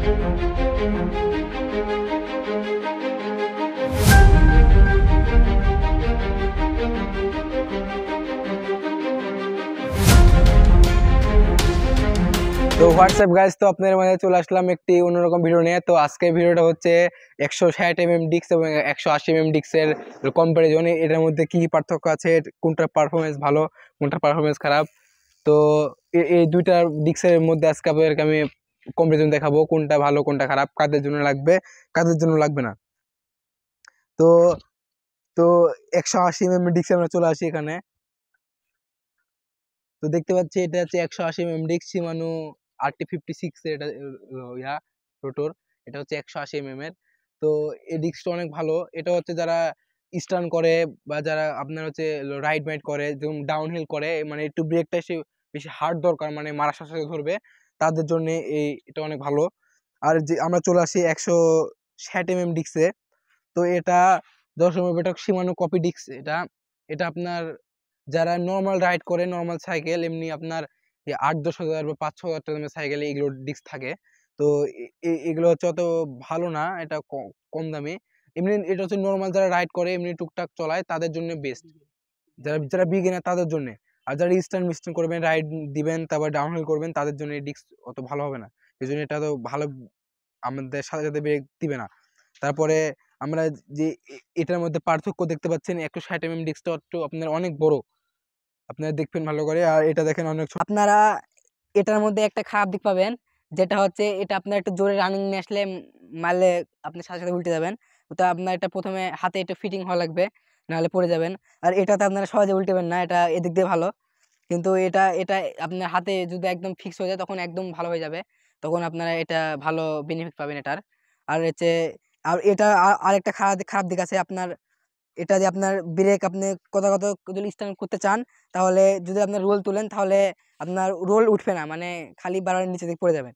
তো WhatsApp guys, তো আপনাদের মাঝে চলে আসলাম একটি অন্যরকম ভিডিও নিয়ে। তো আজকের ভিডিওটা হচ্ছে 160 mm ডিস্ক এবং 180 mm ডিস্কের কম্পারিজন। এটার মধ্যে কি কি পার্থক্য আছে, কোনটার পারফরমেন্স ভালো, কোনটার পারফরমেন্স খারাপ। তো এই দুইটা ডিস্কের মধ্যে আজকে আপনাদেরকে আমি কম্পারিজন দেখাবো, কোনটা ভালো কোনটা খারাপ, কাদের জন্য লাগবে কাদের জন্য লাগবে না। তো তো 180 mm ডিস্ক আমরা চলে আসি এখানে। তো দেখতে পাচ্ছি এটা হচ্ছে 180 mm ডিস্ক, শিমানো RT56 এর এটা ইয়া রোটর। এটা হচ্ছে 180 mm এর। তো এই ডিস্কটা অনেক ভালো। এটা হচ্ছে যারা স্টার্ন করে বা যারা আপনার হচ্ছে রাইড মাইড করে, যেমন ডাউনহিল করে, মানে একটু ব্রেকটা বেশি হার্ড দরকার, মানে মারার সাথে সাথে ধরবে, তাদের জন্য এটা অনেক ভালো। আর যে আমরা চলে আসি 160 mm ডিস্কে। তো এটা 10 mm এটা শিমানো কপি ডিস্ক। এটা এটা আপনার যারা নর্মাল রাইড করে, নর্মাল সাইকেল, এমনি আপনার 8-10 হাজার বা 5-6 হাজার টাকা দামের সাইকেলে এগুলো ডিস্ক থাকে। তো এগুলো হচ্ছে অত ভালো না, এটা কম দামি। এমনি এটা হচ্ছে নর্মাল যারা রাইড করে, এমনি টুকটাক চলায়, তাদের জন্য বেস্ট। যারা যারা বিগিনার তাদের জন্য। আর যারা স্টার্ন মিস্টার্ন করবেন, রাইড দিবেন, তারপর ডাউনহিল করবেন, তাদের জন্য এই ডিস্ক অত ভালো হবে না। এই জন্য এটা তো ভালো আমাদের সাথে সাথে ব্রেক দিবে না। তারপরে আমরা যে এটার মধ্যে পার্থক্য দেখতে পাচ্ছেন, 160 mm ডিস্কটা একটু আপনার অনেক বড়, আপনারা দেখবেন ভালো করে। আর এটা দেখেন অনেক ছোট। আপনারা এটার মধ্যে একটা খারাপ দিক পাবেন, যেটা হচ্ছে এটা আপনার একটু জোরে রানিং নিয়ে আসলে মারলে আপনি সাথে সাথে উল্টে যাবেন। তো আপনার এটা প্রথমে হাতে একটু ফিটিং হওয়া লাগবে, নাহলে পড়ে যাবেন। আর এটাতে আপনারা সহজে উল্টেবেন না, এটা এদিক দিয়ে ভালো। কিন্তু এটা এটা আপনার হাতে যদি একদম ফিক্স হয়ে যায় তখন একদম ভালো হয়ে যাবে, তখন আপনারা এটা ভালো বেনিফিট পাবেন এটার। আর হচ্ছে আর এটা আরেকটা খারাপ খারাপ দিক আছে আপনার। এটা যে আপনার ব্রেক আপনি কত কত যদি স্ট্যান্ড করতে চান, তাহলে যদি আপনার রোল তুলেন তাহলে আপনার রোল উঠবে না, মানে খালি বাড়ার নিচে দিকে পড়ে যাবেন।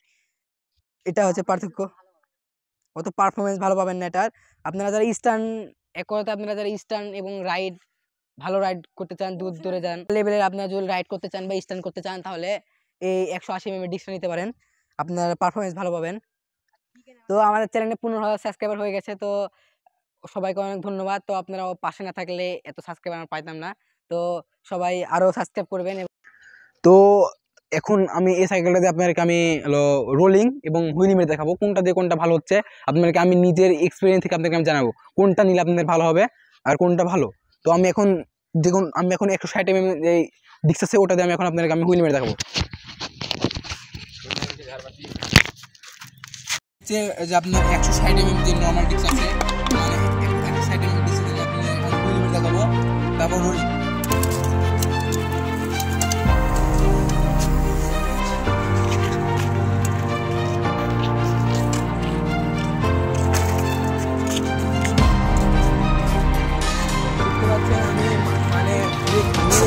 এটা হচ্ছে পার্থক্য, অত পারফরমেন্স ভালো পাবেন না এটার। আপনারা যারা স্টার্ন, এক কথাতে আপনারা যারা স্টার্ন এবং রাইড ভালো রাইড করতে চান, দূর দূরে যান লেভেলের, আপনারা যদি রাইড করতে চান বা স্টার্ন করতে চান, তাহলে এই 180 mm ডিস্কটা নিতে পারেন, আপনার পারফরমেন্স ভালো পাবেন। তো আমাদের চ্যানেলে 15,000 সাবস্ক্রাইবার হয়ে গেছে। তো সবাইকে অনেক ধন্যবাদ। তো আপনারা পাশে না থাকলে এত সাবস্ক্রাইবার আমরা পাইতাম না। তো সবাই আরো সাবস্ক্রাইব করবেন। তো এখন আমি এই সাইকেলটাতে আপনাদেরকে আমি রোলিং এবং হুইলি মেরে দেখাবো, কোনটা দিয়ে কোনটা ভালো হচ্ছে। আপনাদেরকে আমি নিজের এক্সপিরিয়েন্স থেকে আপনাদেরকে আমি জানাবো কোনটা নিলে আপনাদের ভালো হবে আর কোনটা ভালো। তো আমি এখন দেখুন, আমি এখন 160 mm এই ডিস্ক আছে, ওটা দিয়ে আমি এখন আপনাদেরকে আমি হুইলি মেরে দেখাবো। যে আপনার 160 mm যে নর্মাল ডিস্ক আছে, মানে 160 mm ডিস্ক দিয়ে আপনি হুইলি মেরে দেখাবো। তারপর রোলিং।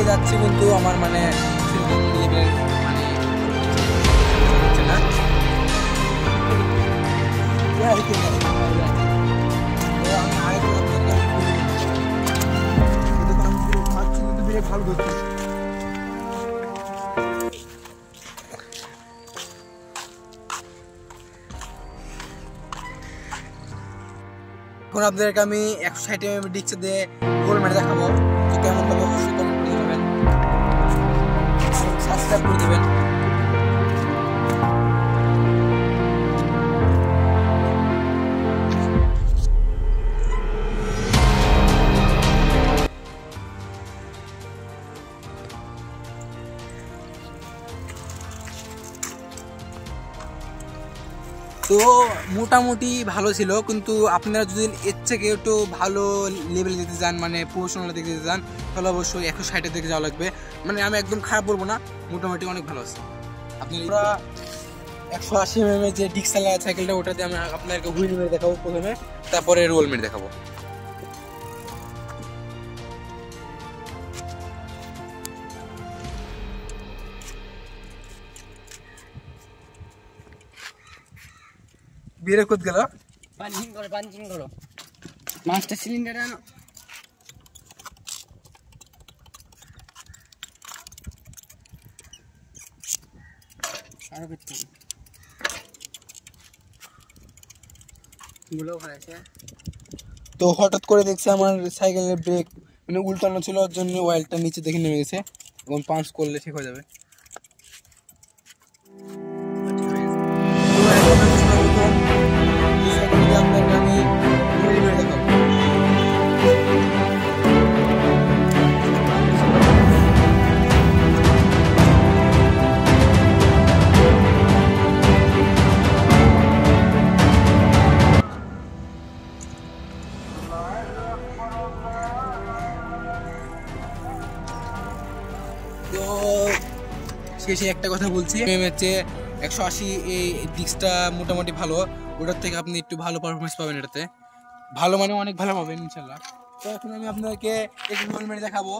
যাচ্ছে কিন্তু আমার মানে সেরকম লেভেলের মানে হচ্ছে না। ভালো ধরছি। এখন আপনাদেরকে আমি 160 mm ডিস্ক দিয়ে গোল মেরে দেখাবো। তো কেমন ভাবে অবশ্যই কমেন্ট করে দেবেন, সাবস্ক্রাইব করে দেবেন। তো মোটামুটি ভালো ছিল, কিন্তু আপনারা যদি এর থেকে একটু ভালো লেভেলে যেতে চান, মানে প্রফেশনাল দিকে যেতে চান, তাহলে অবশ্যই 160 দিকে যাওয়া লাগবে। মানে আমি একদম খারাপ বলবো না, মোটামুটি অনেক ভালো আছে। আপনারা 180 mm যে ডিস্ক চালা সাইকেলটা, ওটাতে আমি আপনাদেরকে হুইল মেরে দেখাবো প্রথমে, তারপরে রোল মেরে দেখাবো। বের করতে গেল পাঞ্চিং করো মাস্টার সিলিন্ডার আনো। আরো করতে তো হঠাৎ করে দেখছি আমার সাইকেলের ব্রেক মানে উল্টানো ছিল, ওর জন্য অয়েলটা নিচে দেখে নেমে গেছে, এবং পাঞ্চ করলে ঠিক হয়ে যাবে। তো শেষে একটা কথা বলছি, হচ্ছে 180 এই ডিস্কটা মোটামুটি ভালো, ওটার থেকে আপনি একটু ভালো পারফরমেন্স পাবেন এটাতে, ভালো মানে অনেক ভালো পাবেন ইনশাল্লাহ। তো এখন আমি আপনাদেরকে একটু রোল মেরে দেখাবো।